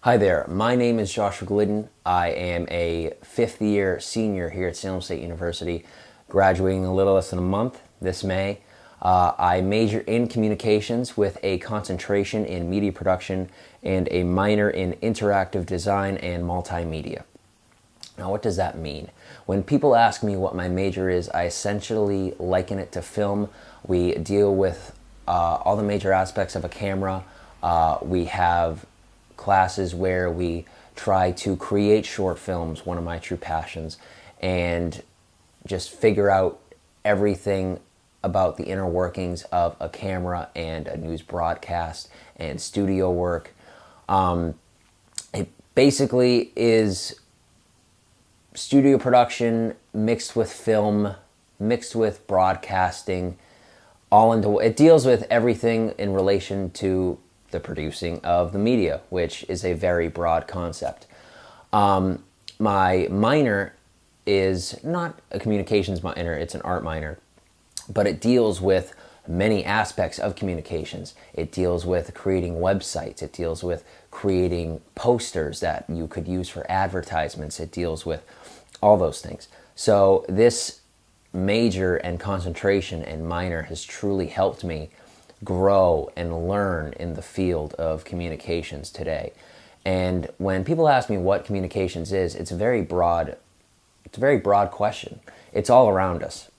Hi there, my name is Joshua Glidden. I am a fifth year senior here at Salem State University, graduating a little less than a month this May. I major in communications with a concentration in media production and a minor in interactive design and multimedia. Now, what does that mean? When people ask me what my major is, I essentially liken it to film. We deal with all the major aspects of a camera. We have classes where we try to create short films, one of my true passions, and just figure out everything about the inner workings of a camera and a news broadcast and studio work. It basically is studio production mixed with film, mixed with broadcasting, all into it. Deals with everything in relation to the producing of the media, which is a very broad concept. My minor is not a communications minor, it's an art minor, but it deals with many aspects of communications. It deals with creating websites, it deals with creating posters that you could use for advertisements, it deals with all those things. So this major and concentration and minor has truly helped me grow and learn in the field of communications today. And when people ask me what communications is, it's a very broad question. It's all around us.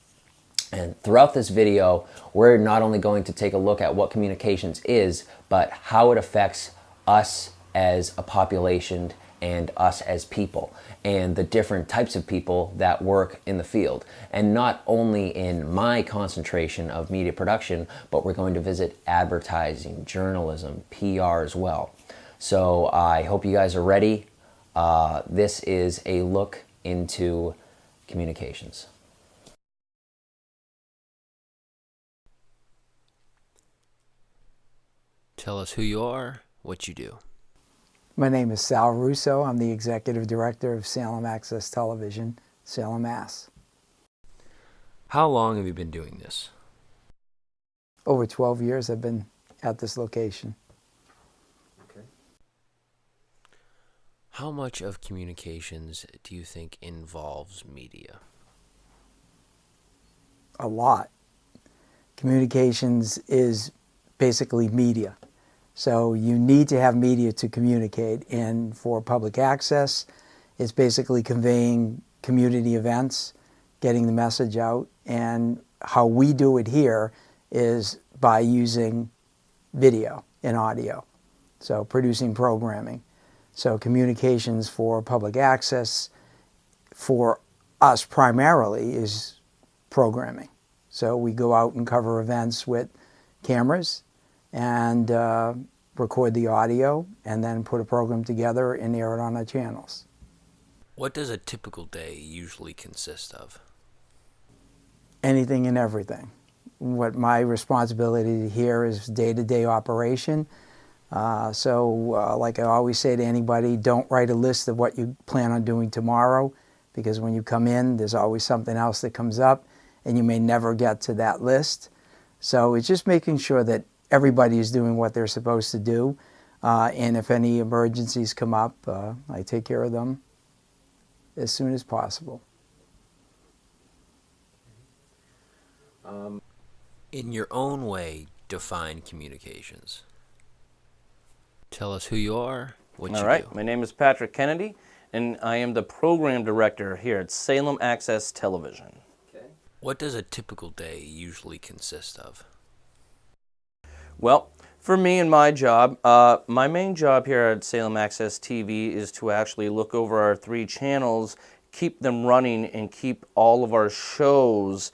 And throughout this video, we're not only going to take a look at what communications is, but how it affects us as a population and us as people, and the different types of people that work in the field. And not only in my concentration of media production, but we're going to visit advertising, journalism, PR as well. So I hope you guys are ready. This is a look into communications. Tell us who you are, what you do. My name is Sal Russo. I'm the Executive Director of Salem Access Television, Salem, Mass. How long have you been doing this? Over 12 years I've been at this location. Okay. How much of communications do you think involves media? A lot. Communications is basically media. So you need to have media to communicate, and for public access, it's basically conveying community events, getting the message out, and how we do it here is by using video and audio, so producing programming. So communications for public access, for us primarily, is programming. So we go out and cover events with cameras and record the audio, and then put a program together and air it on our channels. What does a typical day usually consist of? Anything and everything. What my responsibility here is day-to-day operation. Like I always say to anybody, don't write a list of what you plan on doing tomorrow, because when you come in, there's always something else that comes up, and you may never get to that list. So it's just making sure that everybody is doing what they're supposed to do. And if any emergencies come up, I take care of them as soon as possible. In your own way, define communications. Tell us who you are, what you do. All right, my name is Patrick Kennedy, and I am the Program Director here at Salem Access Television. What does a typical day usually consist of? Well, for me and my job, my main job here at Salem Access TV is to actually look over our 3 channels, keep them running, and keep all of our shows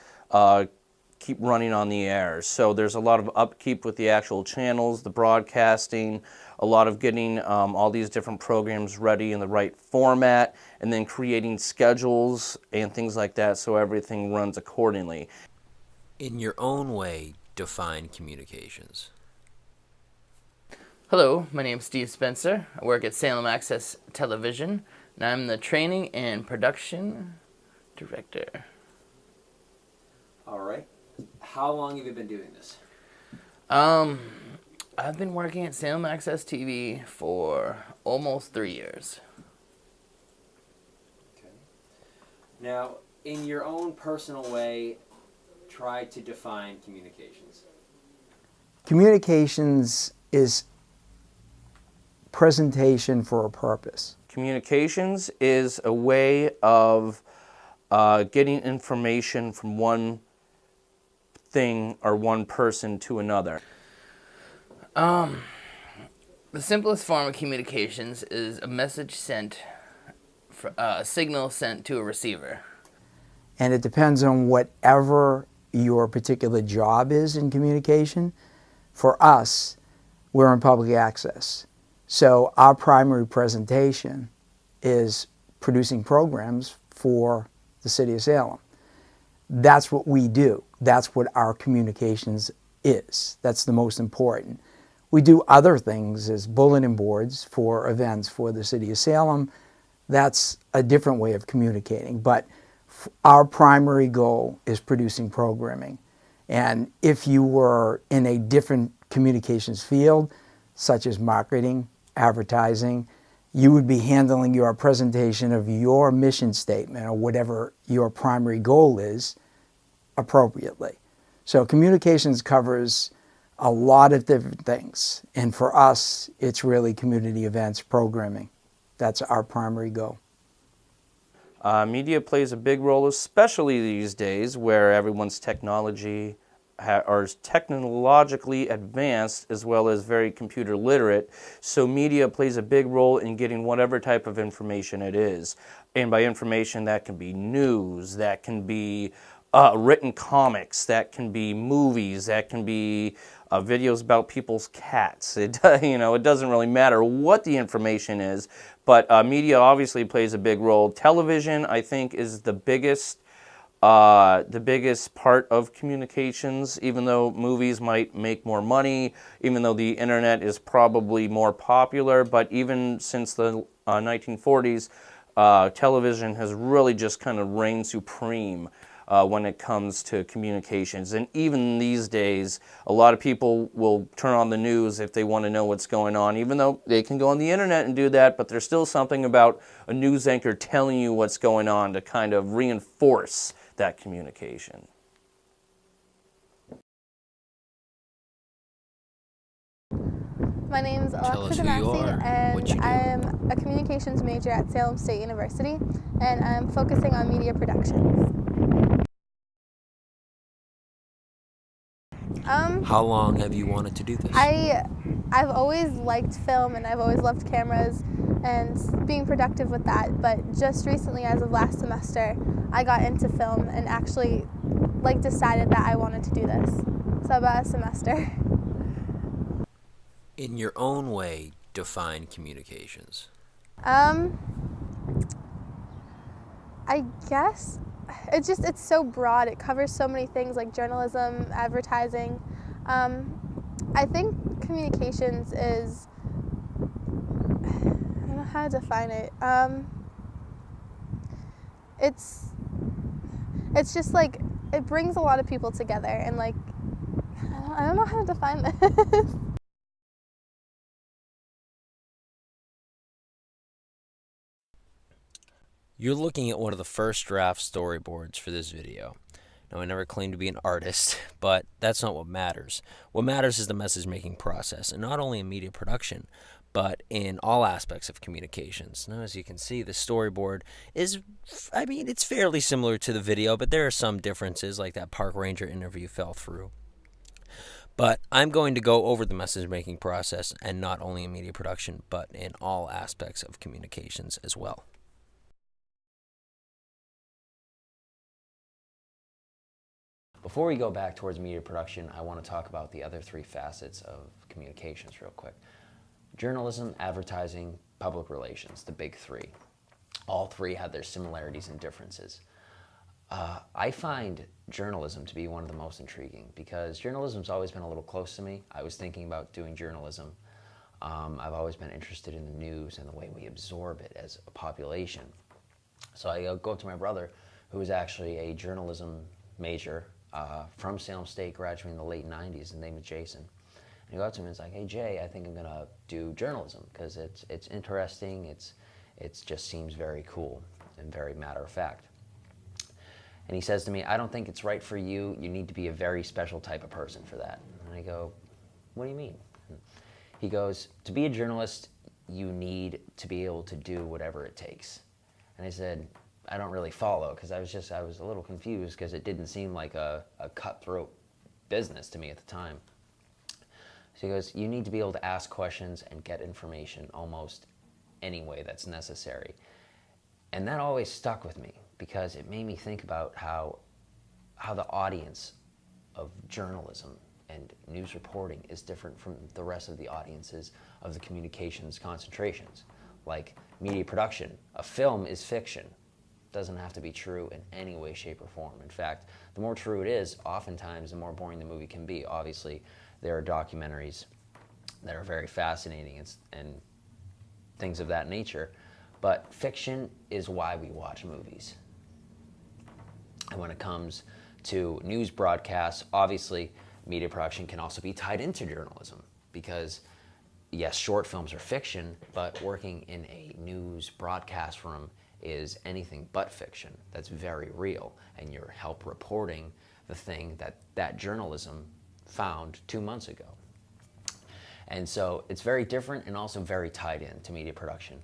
keep running on the air. So there's a lot of upkeep with the actual channels, the broadcasting, a lot of getting all these different programs ready in the right format, and then creating schedules and things like that so everything runs accordingly. In your own way, define communications. Hello, my name is Steve Spencer. I work at Salem Access Television, and I'm the Training and Production Director. All right. How long have you been doing this? I've been working at Salem Access TV for almost 3 years. Okay. Now, in your own personal way, try to define communications. Communications is presentation for a purpose. Communications is a way of getting information from one thing or one person to another. The simplest form of communications is a message sent, a signal sent to a receiver. And it depends on whatever your particular job is in communication. For us, we're in public access. So our primary presentation is producing programs for the city of Salem. That's what we do. That's what our communications is. That's the most important. We do other things as bulletin boards for events for the city of Salem. That's a different way of communicating. But our primary goal is producing programming. And if you were in a different communications field, such as marketing, advertising, you would be handling your presentation of your mission statement or whatever your primary goal is appropriately. So communications covers a lot of different things. And for us, it's really community events programming. That's our primary goal. Media plays a big role, especially these days where everyone's technology are technologically advanced as well as very computer literate. So media plays a big role in getting whatever type of information it is. And by information, that can be news, that can be written comics, that can be movies, that can be videos about people's cats. It doesn't really matter what the information is, but media obviously plays a big role. Television, I think, is the biggest part of communications, even though movies might make more money, even though the internet is probably more popular. But even since the 1940s, television has really just kind of reigned supreme when it comes to communications. And even these days, a lot of people will turn on the news if they want to know what's going on, even though they can go on the internet and do that, but there's still something about a news anchor telling you what's going on to kind of reinforce that communication. My name's Tell us Alexa who you Ganassi, are, what you do. and I'm a communications major at Salem State University, and I'm focusing on media productions. How long have you wanted to do this? I've always liked film, and I've always loved cameras and being productive with that, but just recently, as of last semester, I got into film and actually decided that I wanted to do this. So about a semester. In your own way, define communications. I guess it's so broad. It covers so many things like journalism, advertising. I think communications is, I don't know how to define it. It's just like, it brings a lot of people together, and I don't know how to define this. You're looking at one of the first draft storyboards for this video. Now, I never claimed to be an artist, but that's not what matters. What matters is the message-making process, and not only in media production, but in all aspects of communications. Now, as you can see, the storyboard is, it's fairly similar to the video, but there are some differences, like that park ranger interview fell through. But I'm going to go over the message-making process, and not only in media production, but in all aspects of communications as well. Before we go back towards media production, I want to talk about the other three facets of communications real quick. Journalism, advertising, public relations, the big three. All three have their similarities and differences. I find journalism to be one of the most intriguing because journalism's always been a little close to me. I was thinking about doing journalism. I've always been interested in the news and the way we absorb it as a population. So I go to my brother, who is actually a journalism major from Salem State, graduating in the late 90s. His name is Jason. And he got to me and was like, hey Jay, I think I'm gonna do journalism because it's interesting, it just seems very cool and very matter of fact. And he says to me, I don't think it's right for you. You need to be a very special type of person for that. And I go, what do you mean? He goes, to be a journalist, you need to be able to do whatever it takes. And I said, I don't really follow, because I was a little confused because it didn't seem like a cutthroat business to me at the time. So he goes, you need to be able to ask questions and get information almost any way that's necessary. And that always stuck with me because it made me think about how the audience of journalism and news reporting is different from the rest of the audiences of the communications concentrations. Like media production, a film is fiction. It doesn't have to be true in any way, shape, or form. In fact, the more true it is, oftentimes the more boring the movie can be. Obviously, there are documentaries that are very fascinating and things of that nature, but fiction is why we watch movies. And when it comes to news broadcasts, obviously media production can also be tied into journalism because, yes, short films are fiction, but working in a news broadcast room is anything but fiction. That's very real, and you're help reporting the thing that journalism found 2 months ago. And so it's very different and also very tied in to media production.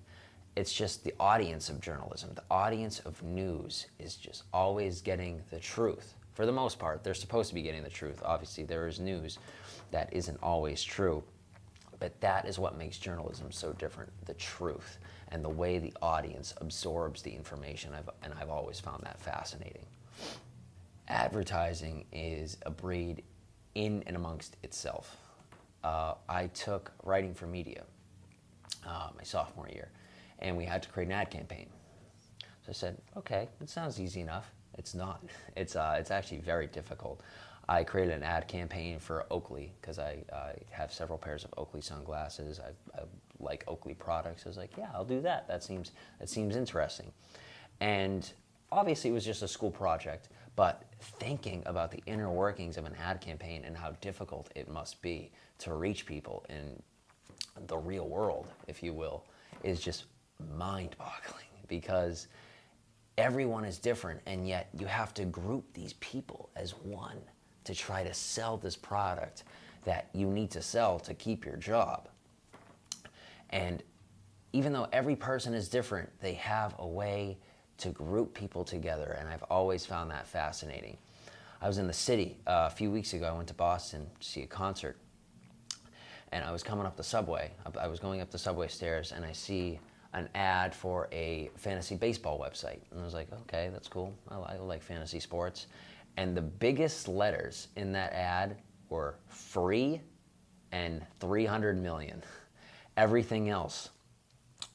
It's just the audience of journalism, the audience of news is just always getting the truth. For the most part, they're supposed to be getting the truth. Obviously, there is news that isn't always true, but that is what makes journalism so different, the truth and the way the audience absorbs the information, and I've always found that fascinating. Advertising is a breed in and amongst itself. I took writing for media my sophomore year, and we had to create an ad campaign. So I said, okay, it sounds easy enough. It's not. It's actually very difficult. I created an ad campaign for Oakley because I have several pairs of Oakley sunglasses. I like Oakley products. I was like, yeah, I'll do that. That seems interesting. And obviously it was just a school project, but thinking about the inner workings of an ad campaign and how difficult it must be to reach people in the real world, if you will, is just mind-boggling because everyone is different, and yet you have to group these people as one to try to sell this product that you need to sell to keep your job. And even though every person is different, they have a way to group people together, and I've always found that fascinating. I was in the city a few weeks ago. I went to Boston to see a concert, and I was coming up the subway. I was going up the subway stairs, and I see an ad for a fantasy baseball website. And I was like, okay, that's cool. I like fantasy sports. And the biggest letters in that ad were free and 300 million. Everything else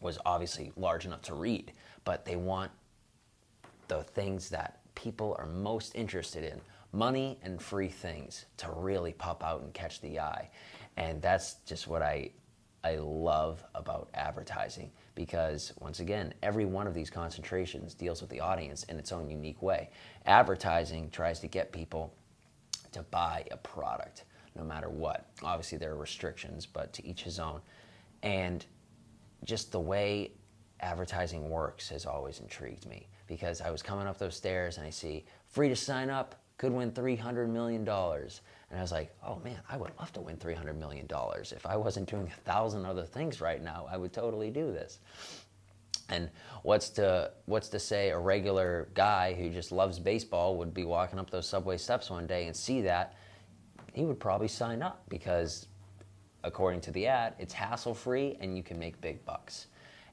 was obviously large enough to read, but they want the things that people are most interested in, money and free things, to really pop out and catch the eye. And that's just what I love about advertising, because once again, every one of these concentrations deals with the audience in its own unique way. Advertising tries to get people to buy a product no matter what. Obviously there are restrictions, but to each his own. And just the way advertising works has always intrigued me, because I was coming up those stairs and I see free to sign up, could win $300 million. And I was like, oh man, I would love to win $300 million. If I wasn't doing 1,000 other things right now, I would totally do this. And what's to say a regular guy who just loves baseball would be walking up those subway steps one day and see that? He would probably sign up because, according to the ad, it's hassle-free and you can make big bucks.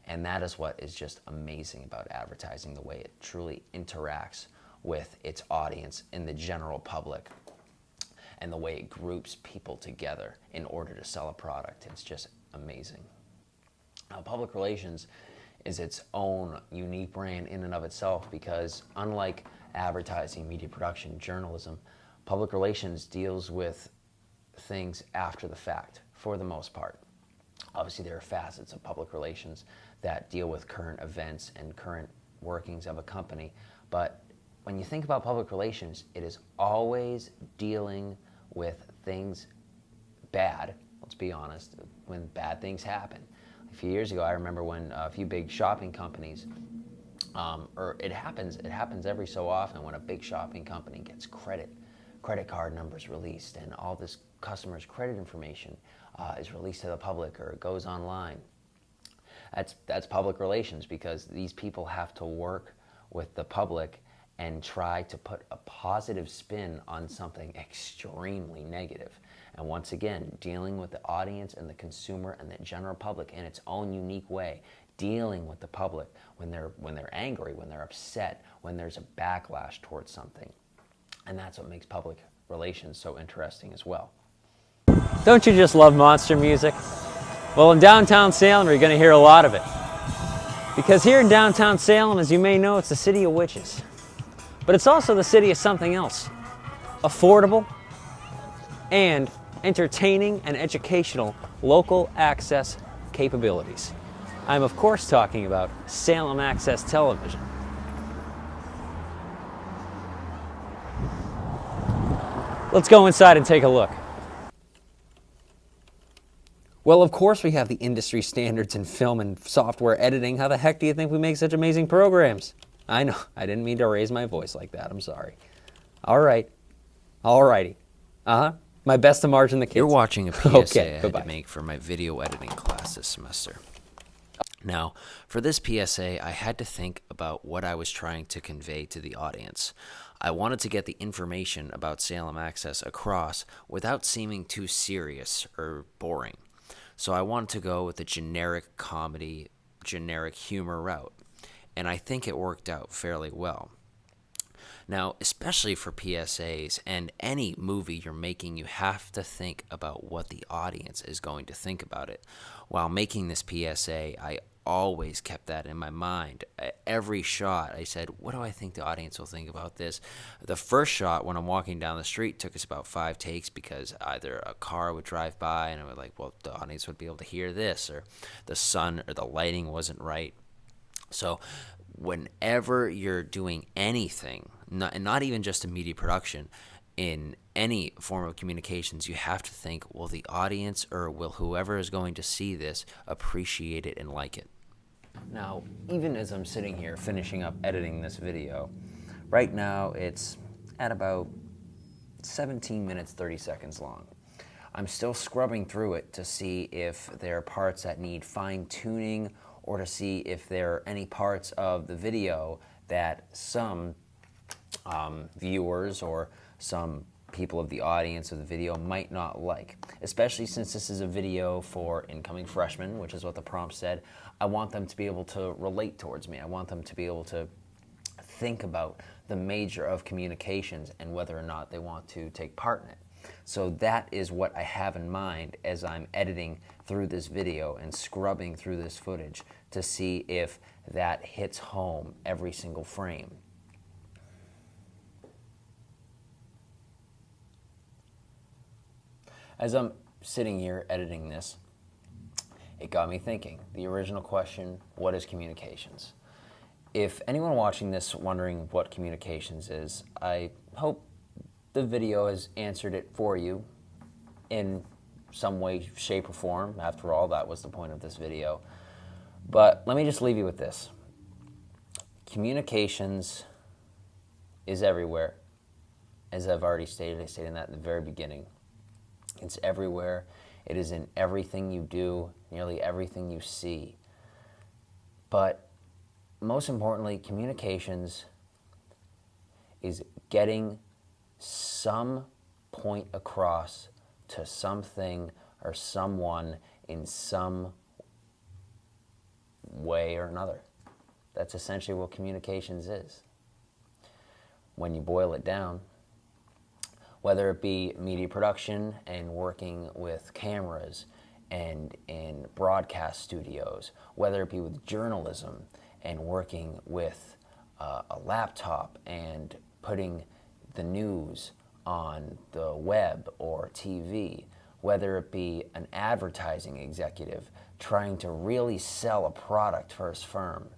And that is what is just amazing about advertising, the way it truly interacts with its audience in the general public, and the way it groups people together in order to sell a product. It's just amazing. Now, public relations is its own unique brand in and of itself, because unlike advertising, media production, journalism, public relations deals with things after the fact for the most part. Obviously, there are facets of public relations that deal with current events and current workings of a company, but when you think about public relations, it is always dealing with things bad Let's be honest, when bad things happen. A few years ago, I remember when a few big shopping companies, or it happens every so often when a big shopping company gets credit card numbers released, and all this customers' credit information is released to the public or it goes online. That's public relations, because these people have to work with the public and try to put a positive spin on something extremely negative. And once again, dealing with the audience and the consumer and the general public in its own unique way, dealing with the public when they're angry, when they're upset, when there's a backlash towards something. And that's what makes public relations so interesting as well. Don't you just love monster music? Well, in downtown Salem, you're going to hear a lot of it. Because here in downtown Salem, as you may know, it's the city of witches. But it's also the city of something else. Affordable and entertaining and educational local access capabilities. I'm of course talking about Salem Access Television. Let's go inside and take a look. Well, of course we have the industry standards in film and software editing. How the heck do you think we make such amazing programs? I know, I didn't mean to raise my voice like that, I'm sorry. All right, all righty. My best to margin the kids. You're watching a PSA Okay, I had to make for my video editing class this semester. Now, for this PSA, I had to think about what I was trying to convey to the audience. I wanted to get the information about Salem Access across without seeming too serious or boring. So I wanted to go with a generic comedy, generic humor route. And I think it worked out fairly well. Now, especially for PSAs and any movie you're making, you have to think about what the audience is going to think about it. While making this PSA, I always kept that in my mind. Every shot, I said, what do I think the audience will think about this? The first shot, when I'm walking down the street, took us about 5 takes, because either a car would drive by and I would like, well, the audience would be able to hear this, or the sun or the lighting wasn't right. So whenever you're doing anything, not even just a media production, in any form of communications, you have to think, will the audience or will whoever is going to see this appreciate it and like it? Now, even as I'm sitting here finishing up editing this video, right now it's at about 17 minutes, 30 seconds long. I'm still scrubbing through it to see if there are parts that need fine-tuning, or to see if there are any parts of the video that some viewers or some people of the audience of the video might not like. Especially since this is a video for incoming freshmen, which is what the prompt said. I want them to be able to relate towards me. I want them to be able to think about the major of communications and whether or not they want to take part in it. So that is what I have in mind as I'm editing through this video and scrubbing through this footage to see if that hits home every single frame. As I'm sitting here editing this, it got me thinking. The original question, what is communications? If anyone watching this wondering what communications is, I hope the video has answered it for you in some way, shape, or form. After all, that was the point of this video. But let me just leave you with this. Communications is everywhere. As I've already stated, I stated that in the very beginning. It's everywhere. It is in everything you do, nearly everything you see. But most importantly, communications is getting some point across to something or someone in some way or another. That's essentially what communications is. When you boil it down, whether it be media production and working with cameras and in broadcast studios, whether it be with journalism and working with a laptop and putting the news on the web or TV, whether it be an advertising executive trying to really sell a product for his firm,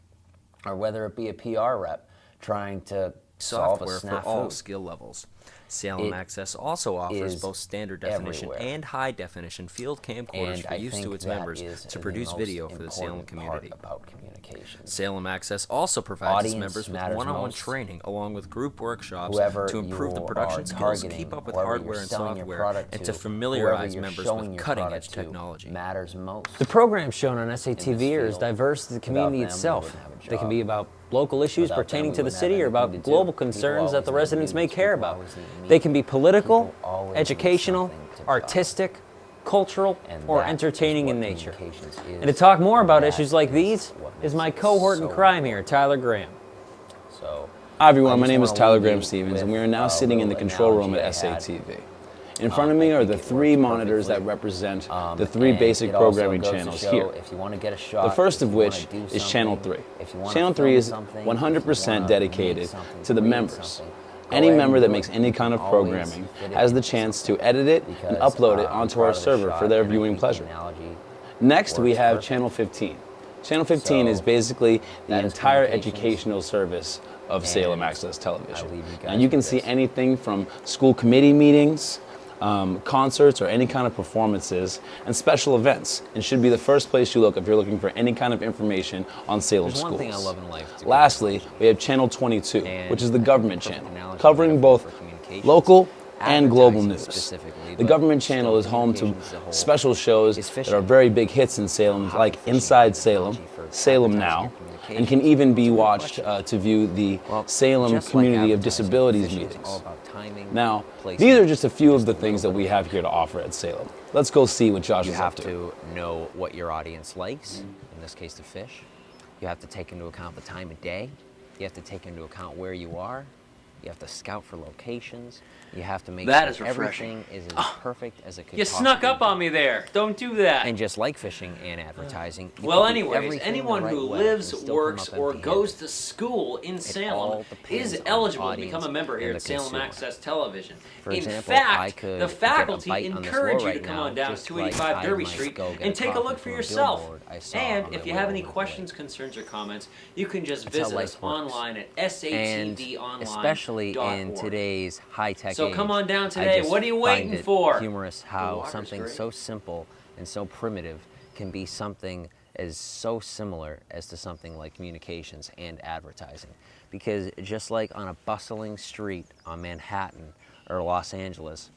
or whether it be a PR rep trying to solve a Software snafu. for all skill levels. Salem It Access also offers is both standard definition everywhere. and high definition field camcorders And for I use think to its that members is to the produce most video for the Salem important part community. about communications. Salem Access also provides its Audience members with matters one-on-one most. training along with group workshops Whoever to improve the you production are skills, targeting, keep up with whoever hardware you're and selling your software, product and to whoever familiarize you're members showing with your cutting-edge product to technology. matters most. The programs shown on SATV are as field. diverse as the community Without them, we itself. wouldn't have a They can job. be about local issues Without pertaining them, to we the wouldn't city have or about anything to do. global People concerns that the always need residents may news. care People about. always need meat. They can be political, People always need educational, something to talk. artistic, cultural, And or that is entertaining what in nature. communications is, And to talk more about that issues like is these what is makes my it cohort in so crime here, important. Tyler Graham. So, Hi everyone, I my just name is wanna Tyler leave Graham you Stevens, and with we are now a sitting in the little control room at analogy I had. SATV. In front of me I are think the it three works monitors that perfectly. represent the three And basic it also programming goes to channels show here. if you want to get a shot, The first if of you wanna which do is Channel something, 3. if you wanna Channel 3 film is something, 100% if you wanna dedicated make something, to the read members. something, go Any ahead member and that do makes it. any You kind of can always programming fit it has the into chance to something. edit it and Because, upload it I'm onto proud our of the server shot, for their and I viewing think the pleasure. analogy Next, we works have perfect. Channel 15. Channel 15 is So, basically the that is entire communications. educational service of Salem And Access Television. I leave you Now guys you can with see this. anything from school committee meetings, concerts, or any kind of performances, and special events, and should be the first place you look if you're looking for any kind of information on Salem There's schools. one thing I love in life. It's a Lastly, we have Channel 22, And which is the I think government the perfect channel, analogy covering metaphor both for communications, local and global advertising news. specifically, The but government channel is still home to communications as a whole special shows is that fishing. are very big hits in Salem, How like fishing Inside is Salem, technology for Salem advertising Now, and and can communications. even be It's a good watched question. to view the Well, Salem just like Community of advertising, Disabilities fishing is meetings. all about timing, Now, placement, these are just a few of just the a things that little we bit. have here to offer at Salem. Let's go see what Josh You is have up to know what your audience likes, in this case to fish. You have to take into account the time of day. You have to take into account where you are. You have to scout for locations. You have to make That sure is refreshing. everything is as perfect as it could You snuck possibly up on me there. Don't do that. And just like fishing and advertising, you Well, can do anyways, everything anyone the right who way lives, and still come works, up or empty-handed. goes to school in all Salem depends is on the eligible to become audience a member here and at the Salem consumer. Access Television. For In example, I fact, could the get a faculty bite on this encourage floor you to right come now, on down to just like 285 I Derby might Street go get and a take a coffee look for from a yourself. billboard I saw And on if my you way have any over the questions, lake. concerns, or comments, you can just That's how visit life us works. online at And satvonline.org. especially in today's high-tech So age, come on down I today. just What are you find waiting it for? humorous how water's something great. so simple and so primitive can be something as so similar as to something like communications and advertising. Because just like on a bustling street on Manhattan or Los Angeles,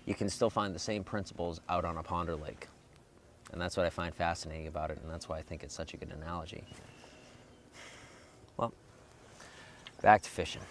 you can still find the same principles out on a pond or lake. And that's what I find fascinating about it, and that's why I think it's such a good analogy. Well, back to fishing.